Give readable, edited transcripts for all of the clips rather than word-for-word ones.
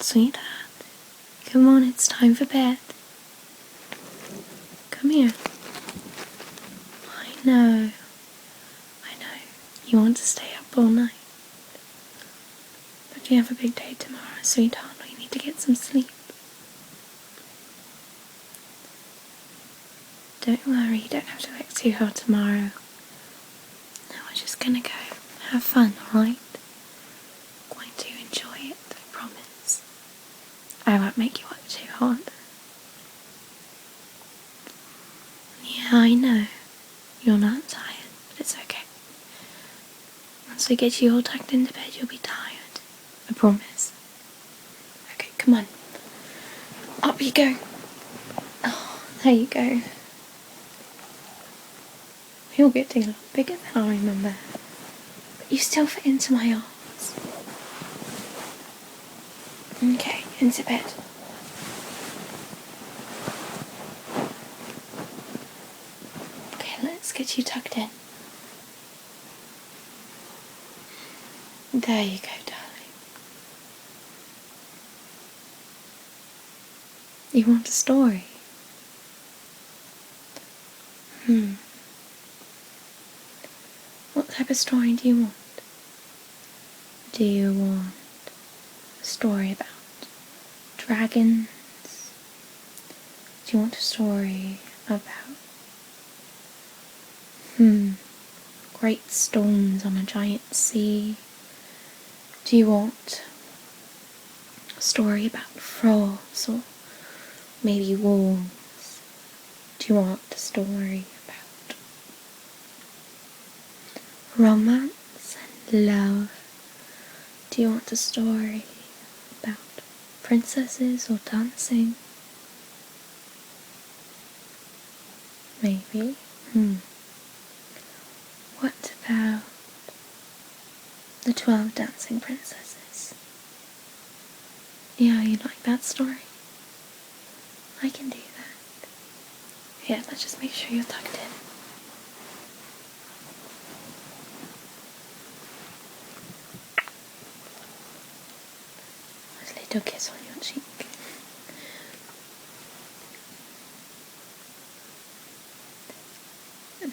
Sweetheart, come on, it's time for bed. Come here. I know, you want to stay up all night. But you have a big day tomorrow, sweetheart, we need to get some sleep. Don't worry, you don't have to work too hard tomorrow. No, we're just gonna go have fun, alright? Going to enjoy it, I promise. I won't make you work too hard. Yeah, I know. You're not tired, but it's okay. Once we get you all tucked into bed, you'll be tired. I promise. Okay, come on. Up you go. Oh, there you go. You're getting a lot bigger than I remember. But you still fit into my arms. Okay, into bed. Okay, let's get you tucked in. There you go, darling. You want a story? What type of story do you want? Do you want a story about dragons? Do you want a story about great storms on a giant sea? Do you want a story about frogs or maybe wolves? Do you want a story about romance and love? Do you want a story about princesses or dancing? Maybe. What about the 12 dancing princesses? Yeah, you like that story? I can do that. Here, let's just make sure you're tucked in. There's a little kiss on your cheek.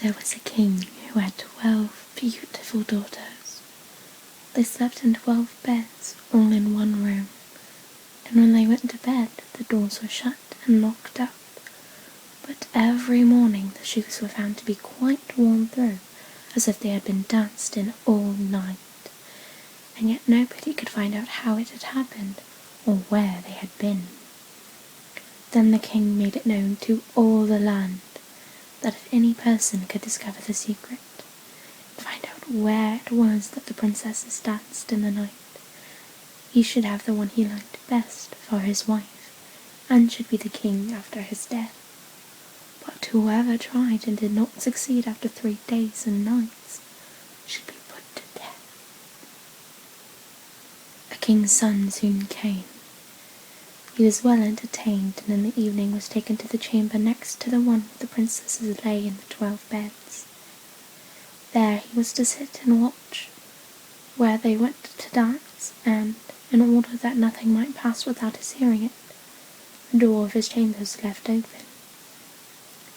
There was a king who had 12 beautiful daughters. They slept in 12 beds, all in one room, and when they went to bed, the doors were shut and locked up. But every morning the shoes were found to be quite worn through, as if they had been danced in all night, and yet nobody could find out how it had happened or where they had been. Then the king made it known to all the land that if any person could discover the secret, and find out where it was that the princesses danced in the night, he should have the one he liked best for his wife, and should be the king after his death. But whoever tried and did not succeed after 3 days and nights should be put to death. A king's son soon came. He was well entertained, and in the evening was taken to the chamber next to the one where the princesses lay in the 12 beds. There he was to sit and watch where they went to dance, and, in order that nothing might pass without his hearing it, the door of his chamber was left open.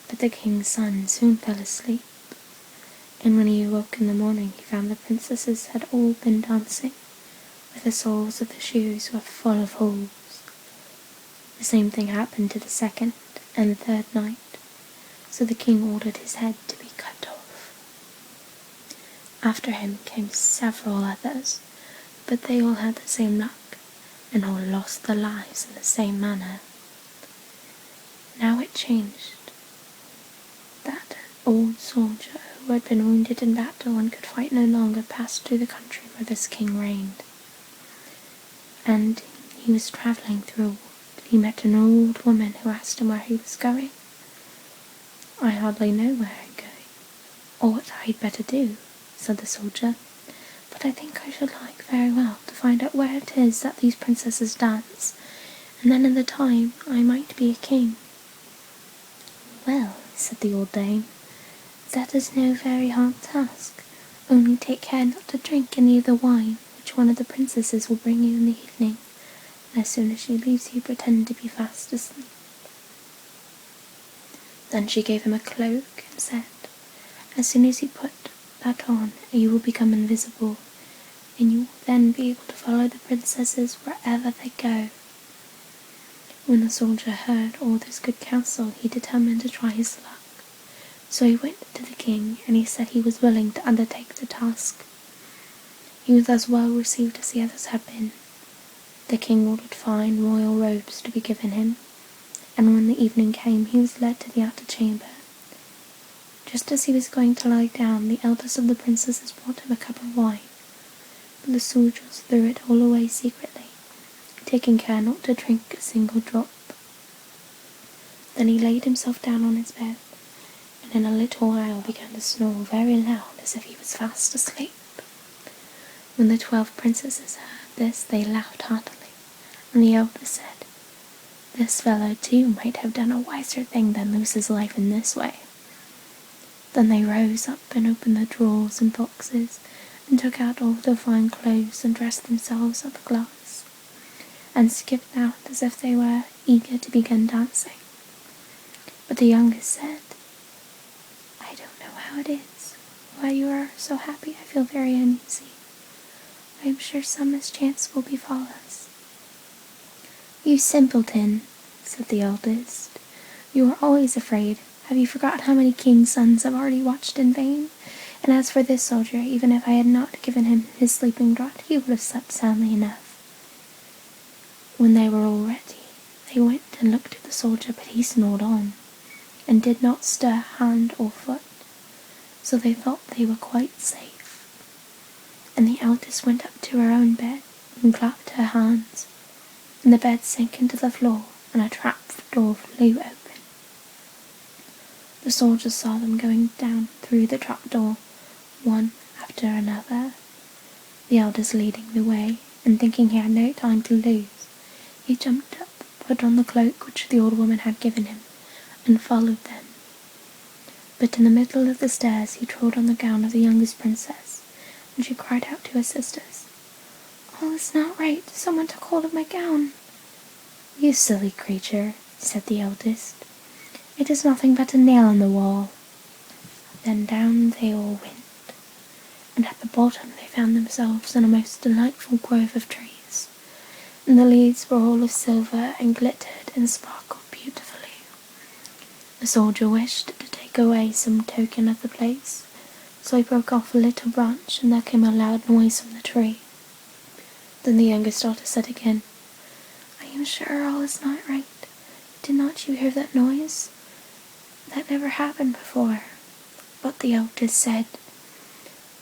But the king's son soon fell asleep, and when he awoke in the morning he found the princesses had all been dancing, where the soles of the shoes were full of holes. The same thing happened to the second and the third night, so the king ordered his head to be cut off. After him came several others, but they all had the same luck, and all lost their lives in the same manner. Now it changed that an old soldier who had been wounded in battle and could fight no longer passed through the country where this king reigned, and he was travelling through a wood. He met an old woman who asked him where he was going. "I hardly know where I'm going, or what I'd better do," said the soldier, "but I think I should like very well to find out where it is that these princesses dance, and then in the time I might be a king." "Well," said the old dame, "that is no very hard task. Only take care not to drink any of the wine which one of the princesses will bring you in the evening, and as soon as she leaves you, pretend to be fast asleep." Then she gave him a cloak and said, "As soon as you put that on, you will become invisible, and you will then be able to follow the princesses wherever they go." When the soldier heard all this good counsel, he determined to try his luck. So he went to the king, and he said he was willing to undertake the task. He was as well received as the others had been. The king ordered fine royal robes to be given him, and when the evening came, he was led to the outer chamber. Just as he was going to lie down, the eldest of the princesses brought him a cup of wine, but the soldiers threw it all away secretly, taking care not to drink a single drop. Then he laid himself down on his bed, and in a little while began to snore very loud as if he was fast asleep. When the 12 princesses heard this, they laughed heartily, and the eldest said, "This fellow too might have done a wiser thing than lose his life in this way." Then they rose up and opened the drawers and boxes, and took out all the fine clothes and dressed themselves at the glass, and skipped out as if they were eager to begin dancing. But the youngest said, "I don't know how it is. While you are so happy, I feel very uneasy. I am sure some mischance will befall us." "You simpleton," said the eldest. "You are always afraid. Have you forgot how many kings' sons have already watched in vain? And as for this soldier, even if I had not given him his sleeping draught, he would have slept soundly enough." When they were all ready, they went and looked at the soldier, but he snored on, and did not stir hand or foot, so they thought they were quite safe. And the eldest went up to her own bed and clapped her hands, and the bed sank into the floor, and a trap door flew open. The soldiers saw them going down through the trap door, one after another, the eldest leading the way, and thinking he had no time to lose, he jumped up, put on the cloak which the old woman had given him, and followed them. But in the middle of the stairs he trod on the gown of the youngest princess, and she cried out to her sisters, "All is not right, someone took hold of my gown." "You silly creature," said the eldest, "it is nothing but a nail in the wall." Then down they all went, and at the bottom they found themselves in a most delightful grove of trees, and the leaves were all of silver and glittered and sparkled beautifully. The soldier wished to take away some token of the place, so he broke off a little branch, and there came a loud noise from the tree. Then the youngest daughter said again, "I am sure all is not right. Did not you hear that noise? That never happened before." But the eldest said,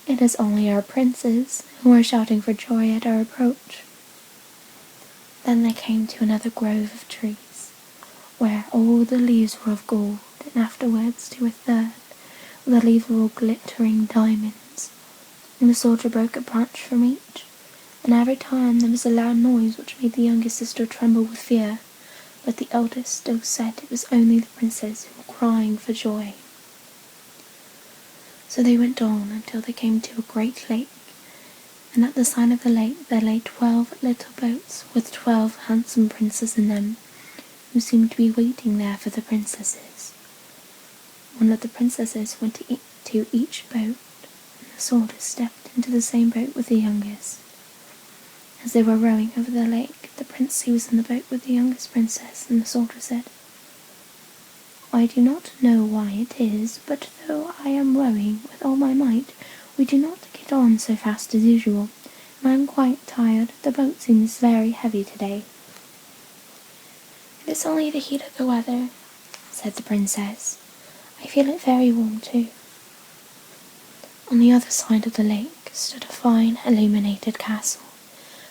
"It is only our princes, who are shouting for joy at our approach." Then they came to another grove of trees, where all the leaves were of gold, and afterwards to a third, where the leaves were all glittering diamonds, and the soldier broke a branch from each, and every time there was a loud noise which made the youngest sister tremble with fear, but the eldest still said it was only the princes who were crying for joy. So they went on until they came to a great lake, and at the side of the lake there lay 12 little boats with 12 handsome princes in them, who seemed to be waiting there for the princesses. One of the princesses went to each boat, and the soldier stepped into the same boat with the youngest. As they were rowing over the lake, the prince who was in the boat with the youngest princess and the soldier said, "I do not know why it is, but though I am rowing with all my might, we do not get on so fast as usual, and I am quite tired. The boat seems very heavy today." "It is only the heat of the weather," said the princess. "I feel it very warm too." On the other side of the lake stood a fine illuminated castle,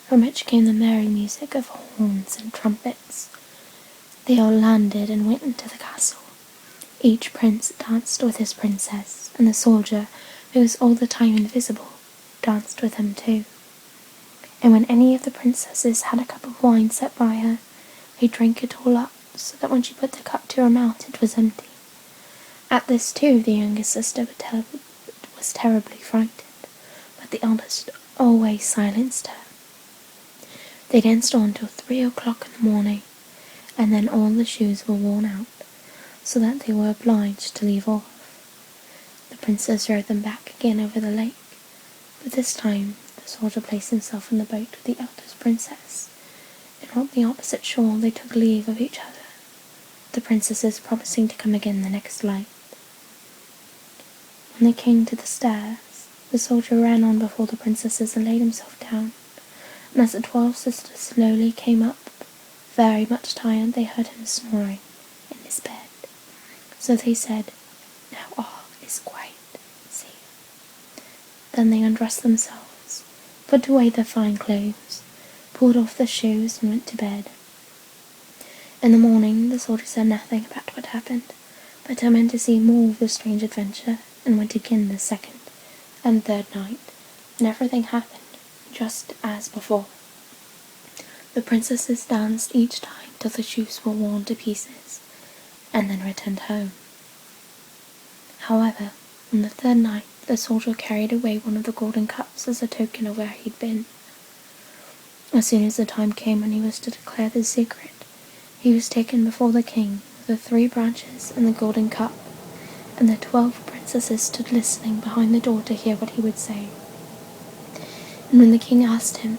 from which came the merry music of horns and trumpets. They all landed and went into the castle. Each prince danced with his princess, and the soldier, who was all the time invisible, danced with him too. And when any of the princesses had a cup of wine set by her, he drank it all up, so that when she put the cup to her mouth it was empty. At this too the youngest sister was terribly frightened, but the eldest always silenced her. They danced on till 3 o'clock in the morning, and then all the shoes were worn out, so that they were obliged to leave off. The princess rowed them back again over the lake, but this time the soldier placed himself in the boat with the eldest princess, and on the opposite shore they took leave of each other, the princesses promising to come again the next light. When they came to the stairs, the soldier ran on before the princesses and laid himself down, and as the 12 sisters slowly came up, very much tired, they heard him snoring in his bed. So they said, "Now all is quite safe." Then they undressed themselves, put away their fine clothes, pulled off their shoes, and went to bed. In the morning the soldier said nothing about what happened, but determined to see more of the strange adventure, and went again the second and third night, and everything happened just as before. The princesses danced each time till the shoes were worn to pieces, and then returned home. However, on the third night the soldier carried away one of the golden cups as a token of where he'd been. As soon as the time came when he was to declare the secret, he was taken before the king with the 3 branches and the golden cup, and the 12 princesses stood listening behind the door to hear what he would say. And when the king asked him,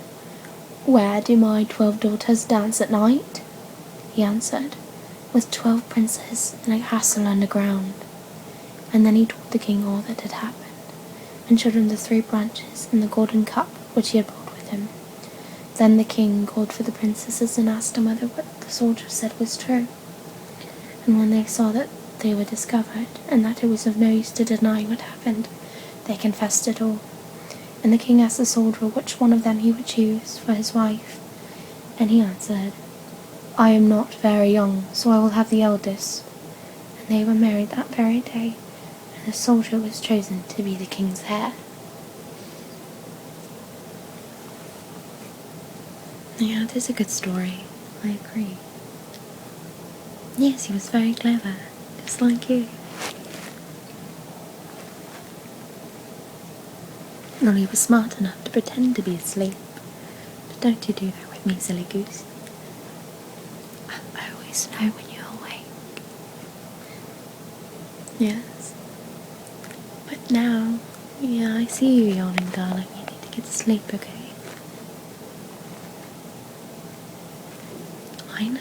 "Where do my 12 daughters dance at night?" he answered, "With 12 princes in a castle underground." And then he told the king all that had happened, and showed him the 3 branches and the golden cup which he had brought with him. Then the king called for the princesses and asked them whether what the soldier said was true. And when they saw that they were discovered, and that it was of no use to deny what happened, they confessed it all. And the king asked the soldier which one of them he would choose for his wife, and he answered, "I am not very young, so I will have the eldest." And they were married that very day, and the soldier was chosen to be the king's heir. Yeah, it is a good story, I agree. Yes, he was very clever, just like you. Well, he was smart enough to pretend to be asleep. But don't you do that with me, silly goose. I always know when you're awake. Yes. But now, yeah, I see you yawning, darling. You need to get to sleep, okay? I know.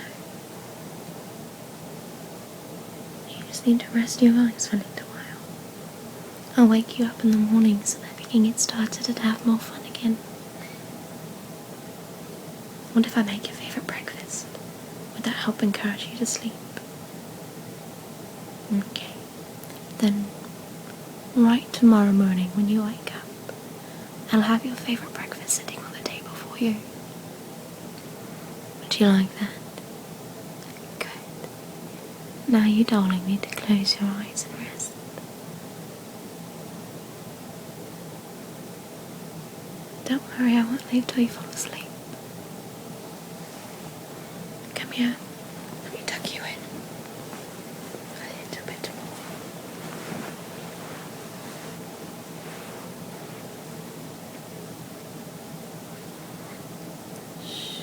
You just need to rest your eyes for a little while. I'll wake you up in the morning so that we can get started and have more fun again. What if I make your favourite breakfast? Would that help encourage you to sleep? Okay. Then, right tomorrow morning when you wake up, I'll have your favourite breakfast sitting on the table for you. Would you like that? Good. Now you darling need to close your eyes and rest. Don't worry, I won't leave till you fall asleep. Come here. Let me tuck you in a little bit more. Shh.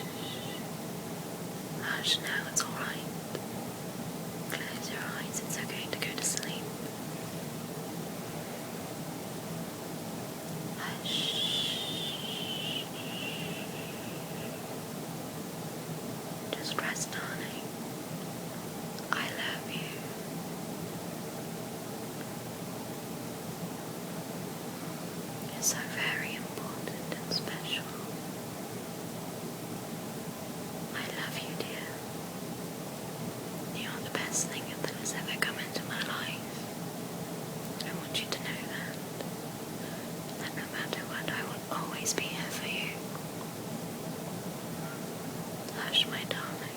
Hush now, it's alright. Close your eyes, it's okay to go to sleep. Hush. Just rest, darling. I love you. You're so very important and special. I love you, dear. You're the best thing that has ever come into my life. I want you to know that. That no matter what, I will always be here for you. Hush, my darling.